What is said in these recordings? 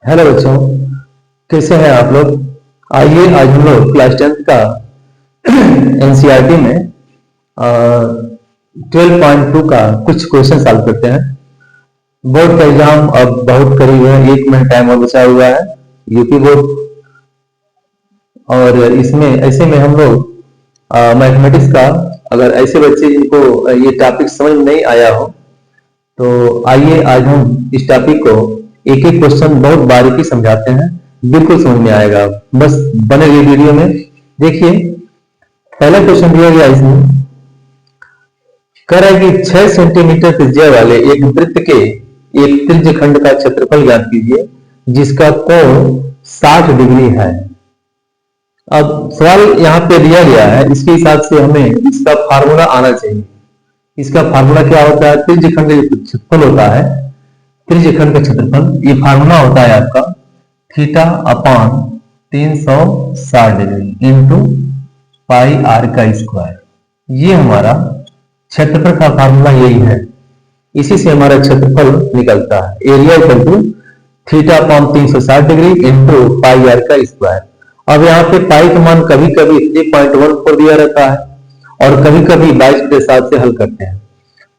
Hello बच्चों, कैसे हैं आप लोग। आइए आज हम लोग क्लास 10th का एनसीईआरटी में 12.2 का कुछ क्वेश्चन सॉल्व करते हैं। बोर्ड का एग्जाम अब बहुत करीब है, 1 महीना टाइम और बचा हुआ है यूपी बोर्ड। और इसमें ऐसे में हम लोग मैथमेटिक्स का, अगर ऐसे बच्चे जिनको ये टॉपिक समझ में नहीं आया हो, तो आइए आज हम इस टॉपिक को एक एक क्वेश्चन बहुत बारीकी समझाते हैं। बिल्कुल समझ में आएगा, बस बने रहिए वीडियो में। देखिए, पहला क्वेश्चन दिया गया इसमें, कह रहा है कि 6 सेंटीमीटर त्रिज्या वाले एक वृत्त के एक त्रिज्य खंड का क्षेत्रफल ज्ञात कीजिए जिसका कोण 60 डिग्री है। अब सवाल यहाँ पे दिया गया है, इसके हिसाब से हमें इसका फार्मूला आना चाहिए। इसका फार्मूला क्या होता है? त्रिज्य खंड का क्षेत्रफल होता है, त्रिज्य खंड का क्षेत्रफल, ये फार्मूला होता है आपका theta upon 360 degree into pi r का स्क्वायर। ये हमारा क्षेत्रफल का फार्मूला यही है। इसी से हमारा क्षेत्रफल निकलता है। Area equal to theta upon 360 degree into pi r का स्क्वायर। अब यहाँ पे पाई का मान कभी कभी 3.14 दिया रहता है और कभी कभी 22/7 से हल करते हैं।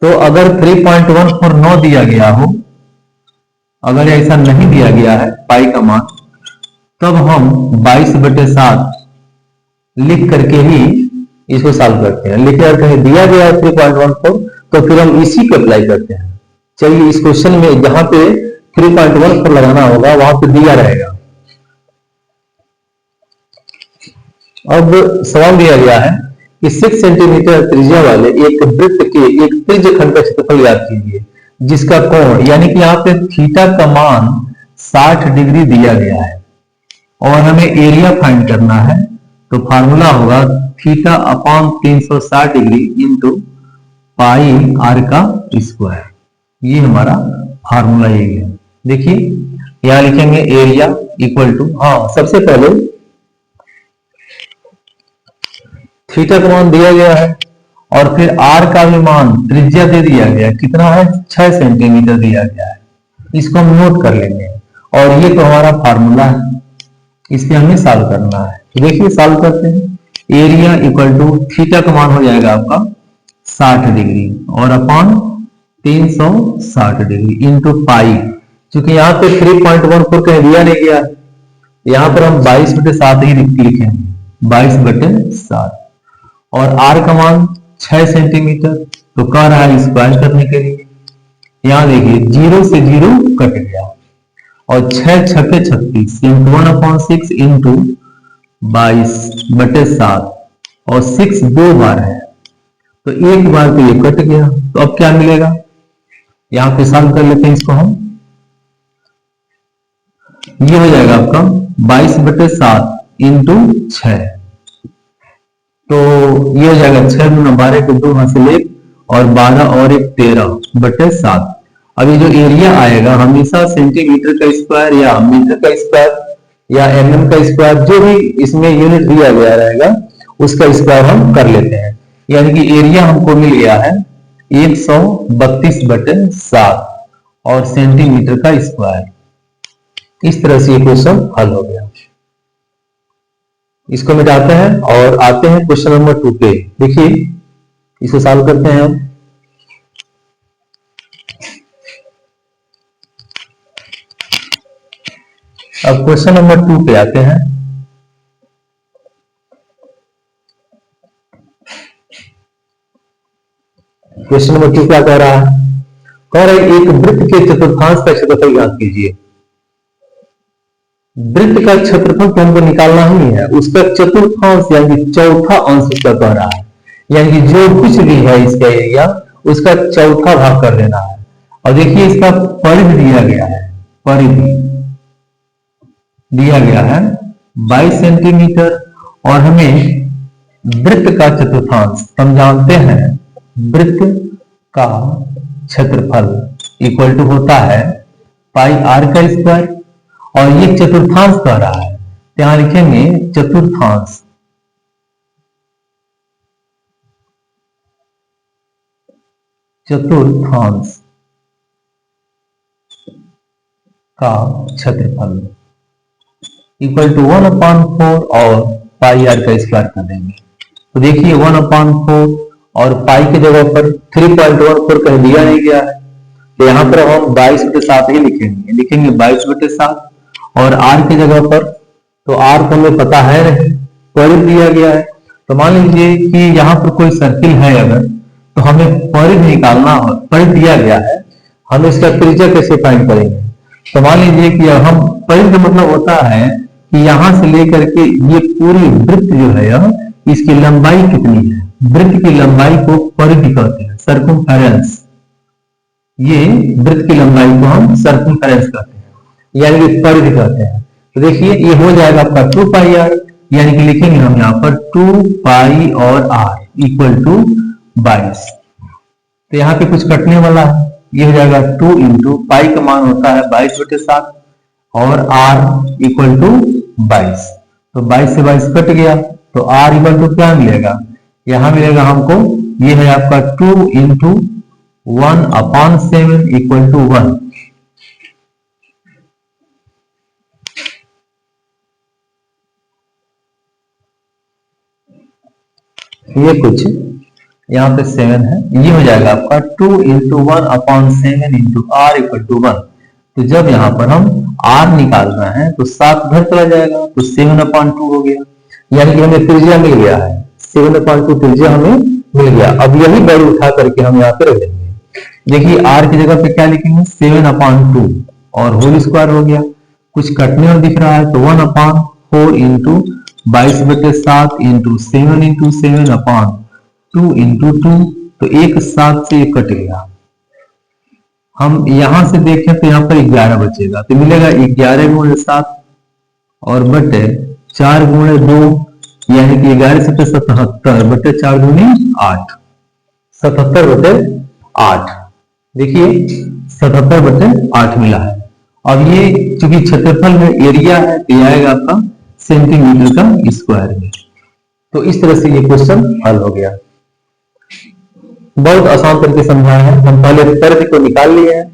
तो अगर 3.14 न दिया गया हो, अगर ऐसा नहीं दिया गया है पाई का मान, तब हम 22/7 लिख करके ही इसको सॉल्व करते हैं। लेकिन अगर कहीं दिया गया है 3.14, तो फिर हम इसी को अप्लाई करते हैं। चलिए, इस क्वेश्चन में जहां पे 3.14 लगाना होगा वहां पे दिया रहेगा। अब सवाल दिया गया है कि 6 सेंटीमीटर त्रिज्या वाले एक वृत्त के एक त्रिज्य खंड का क्षेत्रफल ज्ञात कीजिए जिसका कोण, यानी कि यहाँ पे थीटा का मान 60 डिग्री दिया गया है और हमें एरिया फाइंड करना है। तो फार्मूला होगा theta upon 360 degree into pi r का स्क्वायर। ये हमारा फार्मूला यही है। देखिए, यहां लिखेंगे एरिया इक्वल टू, हाँ सबसे पहले थीटा का मान दिया गया है और फिर आर का भी मान, त्रिज्या दे दिया गया, कितना है 6 सेंटीमीटर दिया गया है। इसको हम नोट कर लेंगे और ये तो हमारा फार्मूला है, इससे हमें सॉल्व करना है। तो देखिए सॉल्व करते हैं। एरिया इक्वल टू थीटा का मान हो जाएगा आपका 60 डिग्री और अपॉन 360 डिग्री इंटू पाई, क्योंकि यहाँ पे 3.14 कहीं दिया नहीं गया, यहाँ पर हम 22/7 ही लिखेंगे, 22/7। और आर का मान 6 सेंटीमीटर, तो कह रहा है स्क्वायर करने के लिए। यहां देखिए 0 से 0 कट गया और 6 छक्के 36 इंटू 1/6 इंटू 22/7 और 6 दो बार है, तो एक बार तो ये कट गया। तो अब क्या मिलेगा, यहां पे सॉल्व कर लेते हैं इसको हम। ये हो जाएगा आपका 22/7 इंटू 6, तो ये हो जाएगा 6 गुना 12 को 2 हासिल 1 और 12 और 1 13/7। अब ये जो एरिया आएगा हमेशा सेंटीमीटर का स्क्वायर या मीटर का स्क्वायर या एमएम का स्क्वायर, जो भी इसमें यूनिट दिया गया रहेगा उसका स्क्वायर हम कर लेते हैं। यानी कि एरिया हमको मिल गया है 132/7 और सेंटीमीटर का स्क्वायर। इस तरह से ये क्वेश्चन हल हो गया। इसको मिटाते हैं और आते हैं क्वेश्चन नंबर 2 पे। देखिए, इसे सॉल्व करते हैं हम। अब क्वेश्चन नंबर 2 पे आते हैं। क्वेश्चन नंबर 2 क्या कह रहा है? कह रहा है एक वृत्त के चतुर्थांश का क्षेत्रफल ज्ञात कीजिए। वृत्त का क्षेत्रफल तो हमको निकालना ही है, उसका चतुर्थांश यानी चौथा अंश उसका कह रहा है। यानी कि जो कुछ भी है इसका एरिया, उसका चौथा भाग कर देना है। और देखिए इसका परिधि दिया गया है, परिधि दिया गया है 22 सेंटीमीटर और हमें वृत्त का चतुर्थांश, हम जानते हैं वृत्त का क्षेत्रफल इक्वल टू होता है पाई आर का स्क्वायर, और ये चतुर्थांश कह रहा है, यहां लिखेंगे चतुर्थांश। चतुर्थांश का क्षेत्रफल इक्वल टू 1/4 और पाई आर का स्क्वायर कर देंगे। तो देखिए 1/4 और पाई की जगह पर 3.14 कहीं दिया नहीं गया है, तो यहाँ पर हम 22/7 ही लिखेंगे 22/7 और आर की जगह पर, तो आर को हमें पता है नहीं, परिधि दिया गया है। तो मान लीजिए कि यहाँ पर कोई सर्किल है अगर, तो हमें परिधि निकालना हो, परिधि दिया गया है, हम इसका त्रिज्या कैसे फाइंड करेंगे। तो मान लीजिए कि हम परिधि मतलब होता है कि यहां से लेकर के ये पूरी वृत्त जो है यह, इसकी लंबाई कितनी है, वृत्त की लंबाई को परिधि कहते हैं, सर्कमफेरेंस। ये वृत्त की लंबाई को हम सर्कमफेरेंस कहते हैं, यानी कि परिधि कहते हैं। तो देखिए ये हो जाएगा आपका 2πr, यानी कि लिखेंगे हम यहाँ पर 2π और r इक्वल टू 22। तो यहाँ पे कुछ कटने वाला है, ये हो जाएगा 2 इंटू पाई का मान होता है 22/7 और r इक्वल टू 22। तो 22 से 22 कट गया, तो r इक्वल टू क्या मिलेगा, यहां मिलेगा हमको, ये है आपका 2 इंटू 1/7 इक्वल टू 1। ये कुछ यहाँ पे 7 है, ये हो जाएगा आपका 2 into 1/7 into r equal to 1। तो जब यहाँ पर हम r निकाल रहे हैं तो 7 उधर चला जाएगा, तो 7/2 हो गया, यानी कि हमें त्रिज्या मिल गया है, 7/2 त्रिज्या हमें मिल गया। अब यही वैल्यू उठा करके हम यहाँ पे रख देंगे। देखिए r की जगह पे क्या लिखेंगे, 7/2 और होल स्क्वायर हो गया, कुछ कटने और दिख रहा है, तो 1/4 इंटू 22/7 इंटू 7 इंटू 7/2 इंटू 2, तो एक 7 से एक कट गया। हम यहां से देखें तो यहाँ पर 11 बचेगा, तो मिलेगा 11 गुणे 7 और बटे 4 गुणे 2, यानी कि 11 से 77 बटे 4 गुणे 8, 77/8। देखिए 77/8 मिला है। अब ये चूंकि क्षेत्रफल में एरिया है, तो ये आएगा आपका सेंटीमीटर का स्क्वायर में। तो इस तरह से ये क्वेश्चन हल हो गया। बहुत आसान तरीके समझाया है। हम पहले परिधि को निकाल लिए हैं,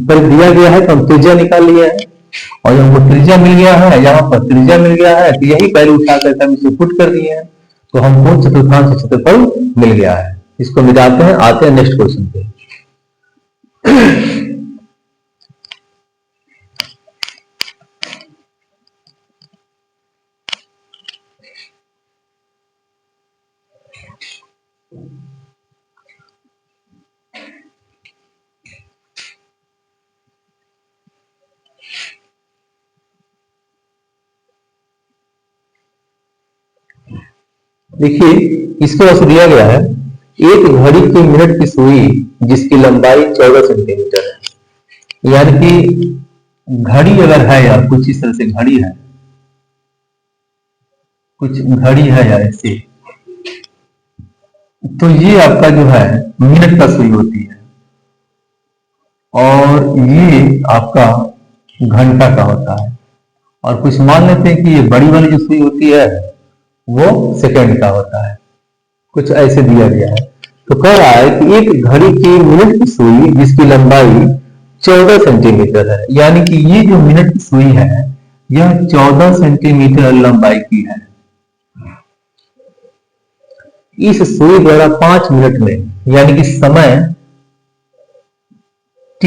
परिधि दिया गया है तो हम त्रिज्या निकाल लिए हैं, और हमको त्रिज्या मिल गया है, यहाँ पर त्रिज्या मिल गया है, तो यही वैल्यू उठा करके हम इसे पुट कर दिए हैं, तो हमको चतुर्थांश क्षेत्रफल मिल गया है। इसको मिटाते हैं, आते हैं नेक्स्ट क्वेश्चन पे। देखिए इसके वैसे दिया गया है, एक घड़ी की मिनट की सुई जिसकी लंबाई 14 सेंटीमीटर है, यानी कि घड़ी अगर है यार, कुछ इस तरह से घड़ी है, कुछ घड़ी है यार ऐसे, तो ये आपका जो है मिनट का सुई होती है, और ये आपका घंटा का होता है, और कुछ मान लेते हैं कि ये बड़ी वाली जो सुई होती है वो सेकंड का होता है, कुछ ऐसे दिया गया है। तो कह रहा है कि एक घड़ी की मिनट की सुई जिसकी लंबाई 14 सेंटीमीटर है, यानी कि ये जो मिनट की सुई है यह 14 सेंटीमीटर लंबाई की है। इस सुई द्वारा 5 मिनट में, यानी कि समय t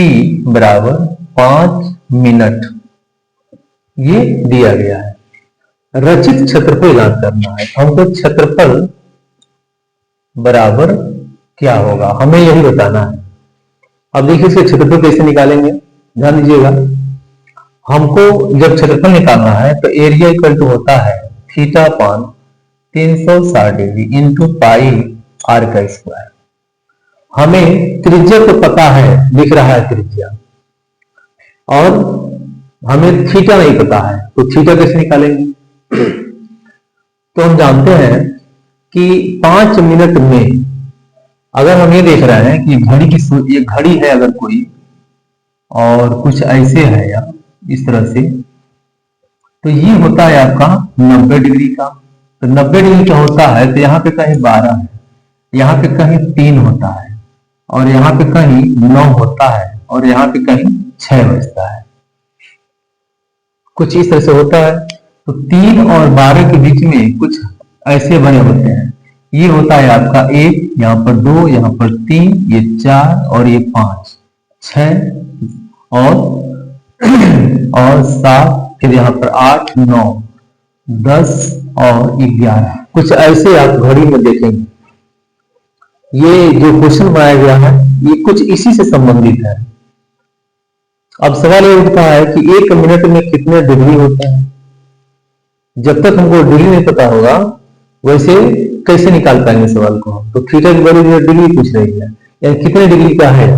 बराबर 5 मिनट, ये दिया गया है। रचित क्षेत्रफल ज्ञात करना है, हमको क्षेत्रफल बराबर क्या होगा हमें यही बताना है। अब देखिए इसके क्षेत्रफल कैसे निकालेंगे, ध्यान दीजिएगा। हमको जब क्षेत्रफल निकालना है तो एरिया इक्वल टू होता है theta upon 360 degree into pi r का स्क्वायर। हमें त्रिज्या तो पता है, दिख रहा है त्रिज्या, और हमें थीटा नहीं पता है, तो थीटा कैसे निकालेंगे। तो हम जानते हैं कि 5 मिनट में, अगर हम ये देख रहे हैं कि घड़ी की, ये घड़ी है अगर कोई, और कुछ ऐसे है या इस तरह से, तो ये होता है आपका 90 डिग्री का। तो 90 डिग्री का होता है, तो यहाँ पे कहीं 12 है, यहाँ पे कहीं 3 होता है, और यहाँ पे कहीं 9 होता है, और यहाँ पे कहीं 6 बजता है। कुछ इस तरह से होता है। तो 3 और 12 के बीच में कुछ ऐसे बने होते हैं। ये होता है आपका 1, यहाँ पर 2, यहाँ पर 3, ये 4 और ये 5, 6 और 7, फिर यहाँ पर 8, 9, 10 और 11, कुछ ऐसे आप घड़ी में देखेंगे। ये जो क्वेश्चन बनाया गया है ये कुछ इसी से संबंधित है। अब सवाल ये उठता है कि 1 मिनट में कितने डिग्री होते हैं। जब तक हमको डिग्री नहीं पता होगा वैसे कैसे निकाल पाएंगे सवाल को। तो थीटा की वैल्यू डिग्री पूछ रही है, यानी कितने डिग्री का है।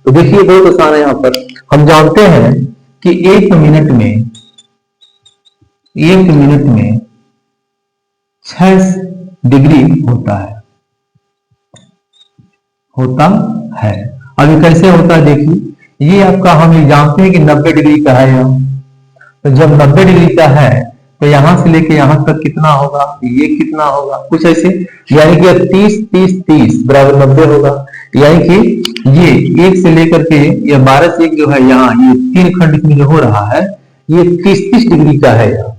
तो देखिए बहुत आसान है। यहाँ पर हम जानते हैं कि 1 मिनट में 6 डिग्री होता है। अभी कैसे होता है देखिए, ये आपका हम ये जानते हैं कि 90 डिग्री का है यहाँ। तो जब 90 डिग्री का है तो यहां से लेके यहां तक कितना होगा, ये कितना होगा, कुछ ऐसे, यानी कि 30 30 30 बराबर 90 होगा। यानी कि ये 1 से लेकर के ये 12 से 1 जो है यहाँ ये 3 खंड में जो हो रहा है ये 30 डिग्री का है यहाँ।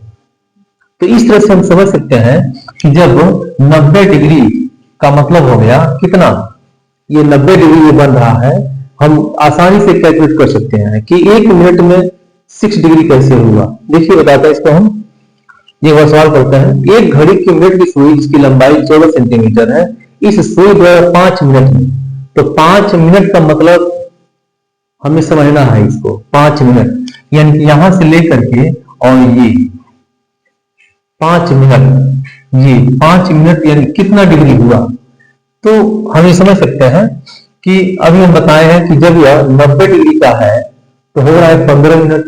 तो इस तरह से हम समझ सकते हैं कि जब 90 डिग्री का मतलब हो गया कितना, ये 90 डिग्री ये बन रहा है। हम आसानी से कैलकुलेट कर सकते हैं कि 1 मिनट में 6 डिग्री कैसे हुआ। देखिए बताता है इसको हम, ये वह सवाल करते हैं। एक घड़ी की मिनट की सुई जिसकी लंबाई 14 सेंटीमीटर है, इस सुई द्वारा 5 मिनट में, तो 5 मिनट का मतलब हमें समझना है इसको। 5 मिनट यानी कि यहां से लेकर के और ये 5 मिनट, ये 5 मिनट यानी कितना डिग्री हुआ। तो हम ये समझ सकते हैं कि अभी हम बताए हैं कि जब यह 90 डिग्री का है तो हो रहा है 15 मिनट,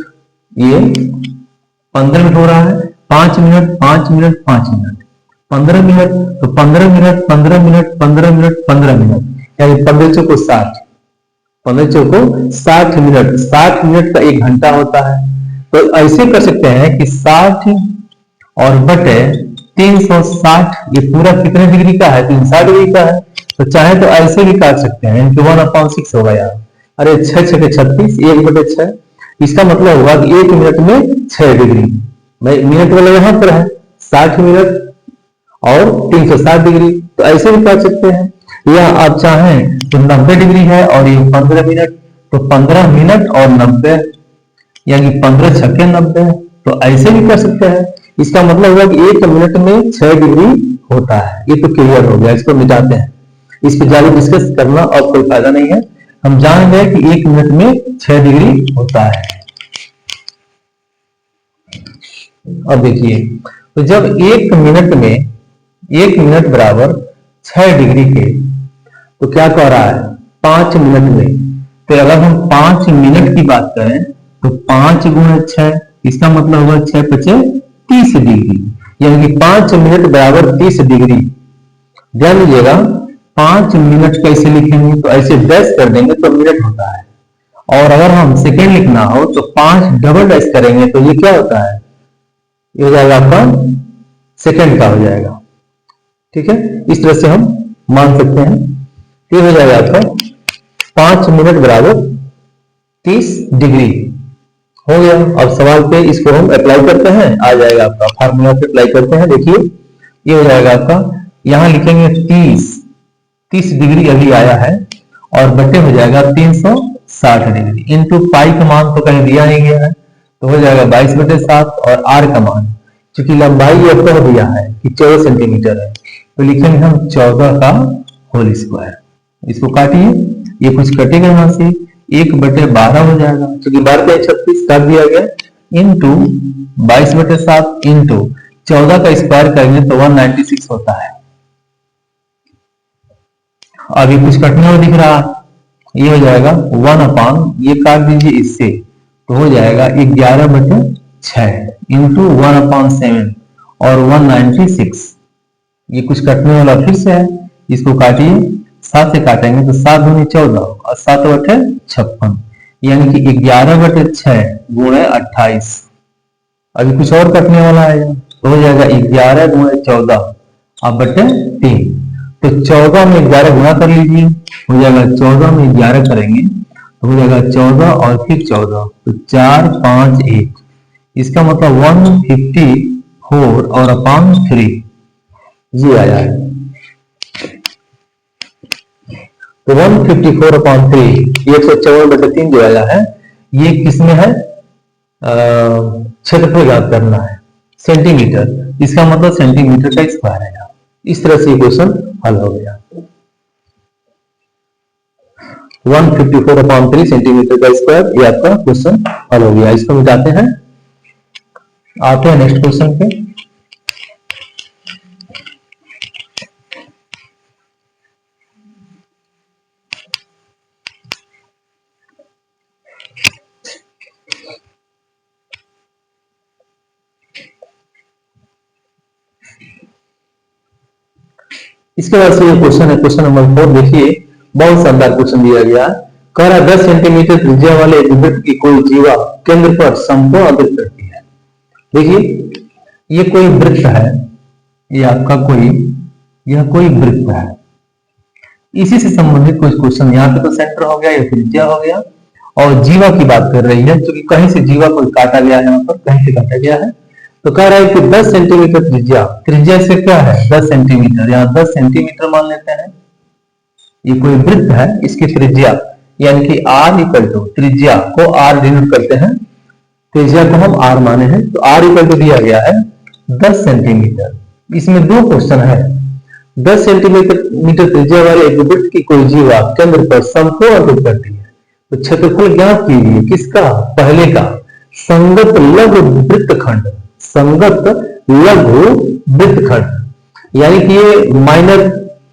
ये 15 मिनट हो रहा है। 5 मिनट 5 मिनट 5 मिनट 15 मिनट, तो 15 मिनट 15 मिनट 15 मिनट 15 मिनट, यानी 15 चौको 60, 15 चौको 60 मिनट। 60 मिनट का 1 घंटा होता है। तो ऐसे कर सकते हैं कि 60 और बटे 360, ये पूरा कितने डिग्री का है, 360 डिग्री का है। तो चाहे तो ऐसे भी काट सकते हैं, इनके 1/6 होगा यार। अरे 6 6 36, 1/6। इसका मतलब होगा कि 1 मिनट में 6 डिग्री। मिनट वाला यहां पर है 60 मिनट और 360 डिग्री, तो ऐसे भी काट सकते हैं। या आप चाहें तो 90 डिग्री है और ये 15 मिनट, तो 15 मिनट और 90 यानी 15 छक्के 90, तो ऐसे भी कर सकते हैं। इसका मतलब हुआ कि 1 मिनट में 6 डिग्री होता है। ये तो क्लियर हो गया, इसको मिटाते हैं। इस पर ज्यादा डिस्कस करना अब कोई फायदा नहीं है। हम जान गए कि 1 मिनट में 6 डिग्री होता है। अब देखिए, तो जब 1 मिनट में 1 मिनट बराबर 6 डिग्री के, तो क्या कह रहा है 5 मिनट में। तो अगर हम 5 मिनट की बात करें तो 5 गुणे 6, इसका मतलब होगा 6 पचे 30 डिग्री, यानी कि 5 मिनट बराबर 30 डिग्री। ध्यान लीजिएगा 5 मिनट कैसे लिखेंगे, तो ऐसे डैश कर देंगे तो मिनट होता है। और अगर हम सेकेंड लिखना हो तो 5 डबल डैश करेंगे तो ये क्या होता है, ये हो जाएगा आपका सेकेंड का हो जाएगा। ठीक है, इस तरह से हम मान सकते हैं। ये हो जाएगा आपका 5 मिनट बराबर 30 डिग्री हो गया। अब सवाल पे इसको हम अप्लाई करते हैं, आ जाएगा आपका फार्मूला पे अप्लाई करते हैं। देखिए ये हो जाएगा आपका, यहां लिखेंगे 30 डिग्री अभी आया है और बटे हो जाएगा 360 डिग्री इंटू पाई का मान तो कहीं दिया नहीं गया है, तो हो जाएगा 22/7 और आर का मान चूंकि लंबाई ये कह दिया है कि 14 सेंटीमीटर है, तो लिखेंगे हम 14 का होल स्क्वायर। इसको काटिए, ये कुछ कटेगा यहां से, 1/12 हो जाएगा, क्योंकि 12 36 काट दिया गया, इंटू 22/7 इंटू 14 का स्क्वायर करेंगे तो 196 होता है। अभी कुछ कटने हुआ दिख रहा, ये हो जाएगा 1/, ये काट दीजिए इससे, तो हो जाएगा 11/6 इंटू 1/7 और 196। ये कुछ कटने वाला फिर से है, इसको काटिए, 7 से काटेंगे तो 7 दूनी 14 और 7/56, यानी कि 11/6 गुणे 28। अभी कुछ और कटने वाला है, तो हो जाएगा 11 गुणे 14 अब बटे 3। तो 14 में 11 गुणा कर लीजिए, हो जाएगा 14 में 11 करेंगे तो हो जाएगा 14 और फिर 14, तो 4 5 1, इसका मतलब 154 और अपॉन 3 ये आया है। तो 154 अपॉन 3 154/3 जो आया है ये किसमें है, क्षेत्रफल ज्ञात करना है सेंटीमीटर, इसका मतलब सेंटीमीटर का स्क्वायर है। इस तरह से क्वेश्चन हल हो गया। 154 अपॉन 3 सेंटीमीटर का स्क्वायर, ये आपका क्वेश्चन हल हो गया। इसको मिटाते हैं, आते हैं नेक्स्ट क्वेश्चन पे। इसके बाद से ये क्वेश्चन है, क्वेश्चन नंबर 4। देखिए बहुत शानदार क्वेश्चन दिया गया, कह रहा 10 सेंटीमीटर त्रिज्या वाले वृत्त की कोई जीवा केंद्र पर समकोण अंकित करती है। देखिए ये कोई वृत्त है, ये आपका यह कोई वृत्त है, इसी से संबंधित कुछ क्वेश्चन यहाँ पे तो सेंटर हो गया, या त्रिज्या हो गया, और जीवा की बात कर रही है, क्योंकि कहीं से जीवा को काटा गया है, यहाँ पर कहीं से काटा गया है। तो कह रहा है कि 10 सेंटीमीटर त्रिज्या, त्रिज्या से क्या है 10 सेंटीमीटर, यहाँ 10 सेंटीमीटर मान लेते हैं। ये कोई वृत्त है, इसकी त्रिज्या यानी कि r इक्वल टू, त्रिज्या को r डिनोट करते हैं, त्रिज्या को हम r माने हैं, तो r इक्वल टू दिया गया है 10 सेंटीमीटर। इसमें दो क्वेश्चन है, 10 सेंटीमीटर त्रिज्या वाले एक वृत्त की कोई जीवा केंद्र पर समकोण अंकित करती है, तो क्षेत्रफल ज्ञात कीजिए किसका, पहले का संगत लघु वृत्तखंड, संगत लघु वृत्तखंड, यानी कि ये माइनर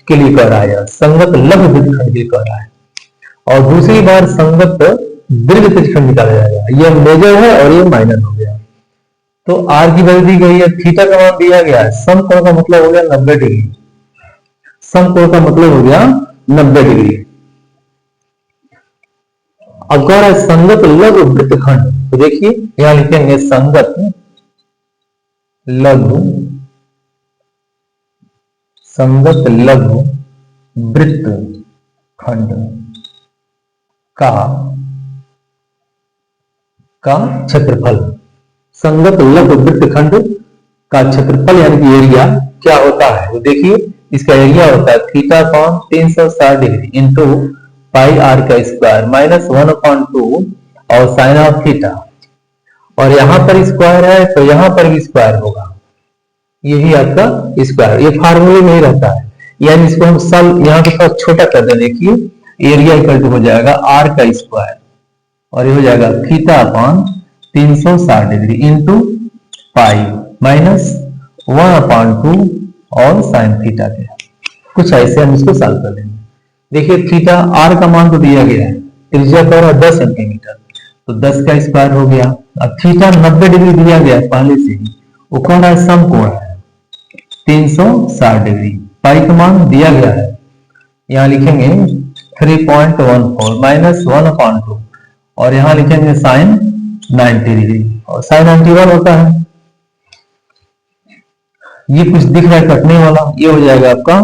के लिए कर रहा है, संगत लघु वृत्तखंड के लिए कर रहा है, और दूसरी बार संगत दीर्घ वृत्तखंड निकाला जाएगा, यह मेजर है और ये माइनर हो गया। तो r की वैल्यू दी गई है, थीटा का मान दिया गया है, समकोण का मतलब हो गया 90 डिग्री, समकोण का मतलब हो गया 90 डिग्री। अब कह रहा है संगत लघु वृत्तखंड, तो देखिए यहां लिखेंगे संगत लघु, संगत लघु वृत्तखंड का क्षेत्रफल, संगत लघु वृत्तखंड का क्षेत्रफल यानी कि एरिया क्या होता है, तो देखिए इसका एरिया होता है theta upon 360 degree into pi r का स्क्वायर माइनस 1/2 और साइन ऑफ थीटा, और यहां पर स्क्वायर है तो यहां पर भी स्क्वायर होगा, यही आपका स्क्वायर, ये फार्मूले में ही रहता है, यानी इसको हम सब यहां पे थोड़ा छोटा कर दें। देखिए एरिया इक्वल टू हो जाएगा r का स्क्वायर, और ये हो जाएगा theta upon 360 degree into pi minus 1/2 और साइन थीटा के, कुछ ऐसे हम इसको सॉल्व कर लेंगे। देखिए थीटा r का मान तो दिया गया है, त्रिज्या का 10 सेंटीमीटर, तो 10 का स्क्वायर हो गया। अब थीटा 90 डिग्री दिया गया है पहले से ही, वो कौन है समकोण है 360 डिग्री, पाई का मान दिया गया है, यहां लिखेंगे 3.14 माइनस 1/2, और यहां लिखेंगे साइन 90 डिग्री, और साइन 91 होता है, ये कुछ दिख रहा है कटने वाला, ये हो जाएगा आपका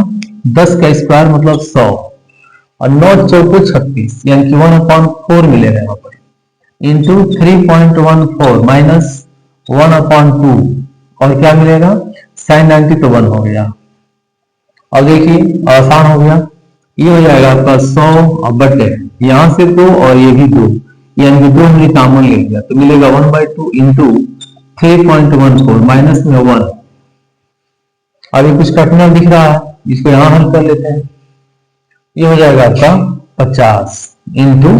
10 का स्क्वायर मतलब 100, और 9 चौको 36 यानी कि 1/4 मिलेगा यहाँ पर, इंटू 3.14 माइनस 1/2, और क्या मिलेगा साइन 90 तो 1 हो गया। और देखिए आसान हो गया, ये हो जाएगा आपका 100 बटे यहां से 2 और ये भी 2, यानी कि 2 हमने कॉमन ले लिया, तो मिलेगा 1/2 इंटू 3.14 माइनस में 1। अब ये कुछ कटना दिख रहा है, इसको यहां हल कर लेते हैं, ये हो जाएगा आपका 50 इंटू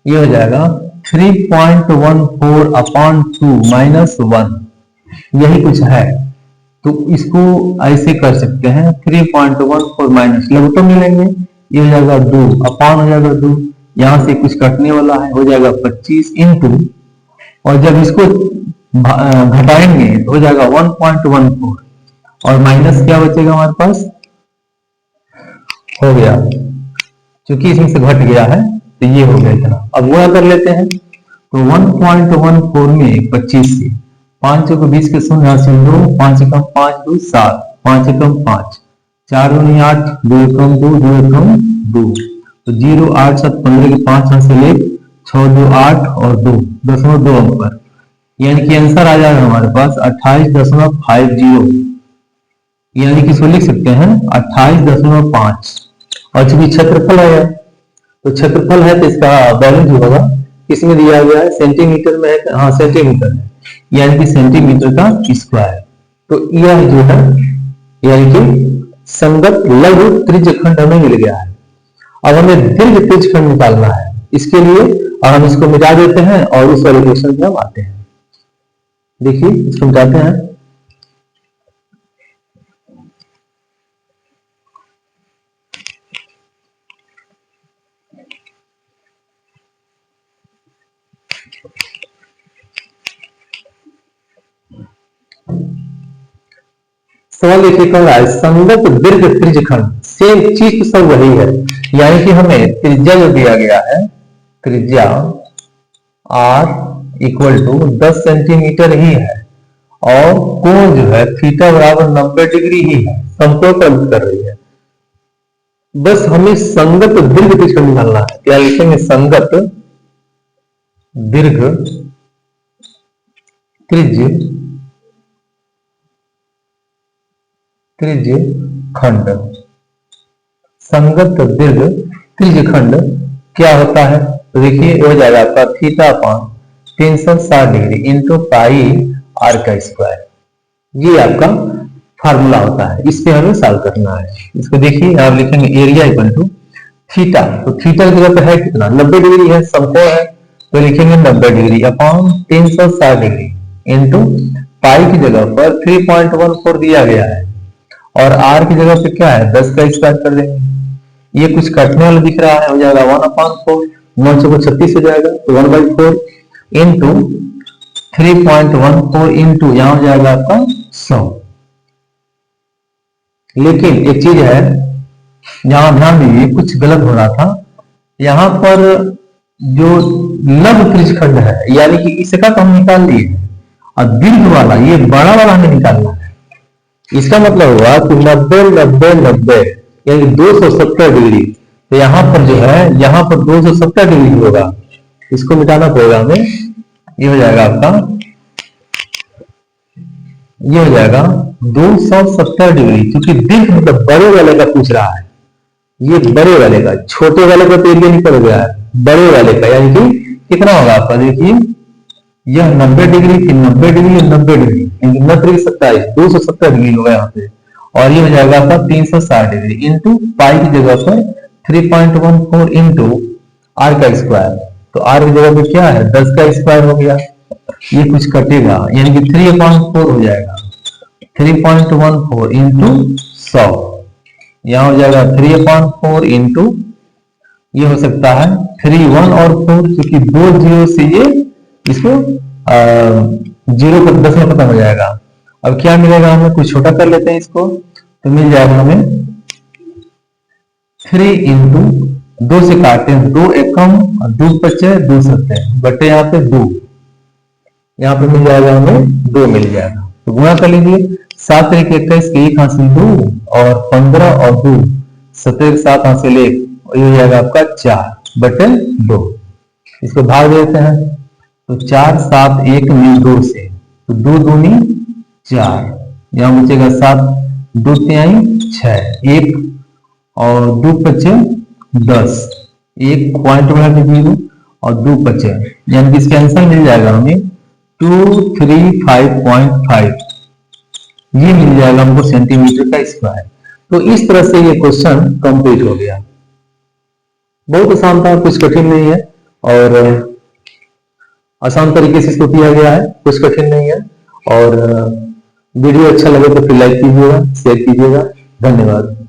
ये हो जाएगा 3.14/2 माइनस 1, यही कुछ है, तो इसको ऐसे कर सकते हैं 3.14 माइनस लघु तो मिलेंगे, ये हो जाएगा 2 अपॉन हो जाएगा 2, यहां से कुछ कटने वाला है, हो जाएगा 25 इंटू, और जब इसको घटाएंगे तो हो जाएगा 1.14, और माइनस क्या बचेगा हमारे पास, हो गया क्योंकि इसमें से घट गया है तो ये हो गया इतना। अब गुणा कर लेते हैं, तो 1.14 में 25 से 5 को 20 के 0 हासिल 2, 5 एकम 5 2 7, 5 एकम 5, 4 दूनी 8, 2 एकम 2, 2 एकम 2, तो 0 8 7 15 के 5 हासिल 1, 6 2 8 और 2 दशमलव 2 अंक पर, यानी कि आंसर आ जाएगा हमारे पास 28.50, यानी कि इसको लिख सकते हैं 28.5। और चूंकि क्षेत्रफल है तो क्षेत्रफल है तो इसका वैल्यू जो होगा किसमें दिया गया है, सेंटीमीटर में है। हाँ सेंटीमीटर है, यानी कि सेंटीमीटर का स्क्वायर। तो यह जो है यानी कि संगत लघु त्रिज्यखंड हमें मिल गया है। अब हमें दीर्घ त्रिज्यखंड निकालना है। इसके लिए हम इसको मिटा देते हैं और उस वाले क्वेश्चन में हम आते हैं। देखिए इसको मिटाते हैं। सवाल देखिए कह रहा है संगत दीर्घ त्रिज्यखंड, सेम चीज तो सब वही है, यानी कि हमें त्रिज्या जो दिया गया है, त्रिज्या r इक्वल टू 10 सेंटीमीटर ही है और कोण जो है थीटा बराबर 90 डिग्री ही है, समकोण प्राप्त कर रही है। बस हमें संगत दीर्घ त्रिज्यखंड निकालना है। क्या लिखेंगे, संगत दीर्घ त्रिज्यखंड। संगत दीर्घ त्रिज्यखंड क्या होता है, तो देखिए हो जाएगा आपका theta upon 360 degree into pi r का स्क्वायर। ये आपका फार्मूला होता है, इस पे हमें सॉल्व करना है। इसको देखिए आप लिखेंगे एरिया इक्वल टू थीटा, तो थीटा की जगह पे है कितना, 90 डिग्री है, समकोण है, तो लिखेंगे 90 डिग्री अपॉन 360 डिग्री इंटू पाई की जगह पर 3.14 दिया गया है और आर की जगह पे क्या है 10 का स्क्वायर कर देंगे। ये कुछ कटने वाला दिख रहा है, हो जाएगा 1/4, 9 से 36 हो जाएगा, तो 1/4 इंटू 3.14 इंटू यहाँ हो जाएगा आपका 100। लेकिन एक चीज है, यहां ध्यान दीजिए कुछ गलत हो रहा था। यहां पर जो लघु त्रिज्यखंड है यानी कि इसका तो हम निकाल लिए और दीर्घ वाला ये बड़ा वाला हमें निकालना है। इसका मतलब हुआ कि 90 90 90 यानी 270 डिग्री, तो यहां पर जो है यहाँ पर 270 डिग्री होगा, इसको मिटाना पड़ेगा हमें। ये हो जाएगा आपका, ये हो जाएगा 270 डिग्री, क्योंकि दीर्घ मतलब बड़े वाले का पूछ रहा है। ये बड़े वाले का, छोटे वाले का तो एरिया निकल गया है, बड़े वाले का यानी कि कितना होगा आपका, देखिए यह 90 डिग्री थी, 90 डिग्री 90 डिग्री 27 270 डिग्री होगा यहाँ पे, और ये हो जाएगा आपका 360 डिग्री इंटू पाई की जगह पर 3.14 इंटू आर का स्क्वायर। तो आर की जगह पे क्या है 10 का स्क्वायर हो गया, ये कुछ कटेगा यानी कि 3/4 हो जाएगा, 3.14 इंटू 100, यहाँ हो जाएगा 3/4 इंटू ये हो सकता है 3 1 और 4, क्योंकि 2 जीरो से ये इसको 0 पर 10 में खत्म हो जाएगा। अब क्या मिलेगा हमें, कुछ छोटा कर लेते हैं इसको, तो मिल जाएगा हमें 3 इंटू 2 से काटते हैं, 2 एकम 2 बचे 2 सत्ते बटे यहाँ पे 2, यहाँ पे मिल जाएगा हमें 2 मिल जाएगा, तो गुणा कर लीजिए 7 1 21 1 हासिल 2 और 15 और 2 17 7 हासिल 1, ये हो जाएगा आपका 4 बटे 2। इसको भाग देते हैं तो 4 7 1 मिल 2 से, तो 2 दूनी 4, यहाँ बचेगा 7 2 तिहाई 6 1 और 2 बचे 10, 1 पॉइंट बना के 0 और 2 बचे, यानी कि इसका आंसर मिल जाएगा हमें 235.5, ये मिल जाएगा हमको सेंटीमीटर का स्क्वायर। तो इस तरह से ये क्वेश्चन कंप्लीट हो गया। बहुत आसान था, कुछ कठिन नहीं है और आसान तरीके से इसको किया गया है, कुछ कठिन नहीं है। और वीडियो अच्छा लगे तो फिर लाइक कीजिएगा, शेयर कीजिएगा। धन्यवाद।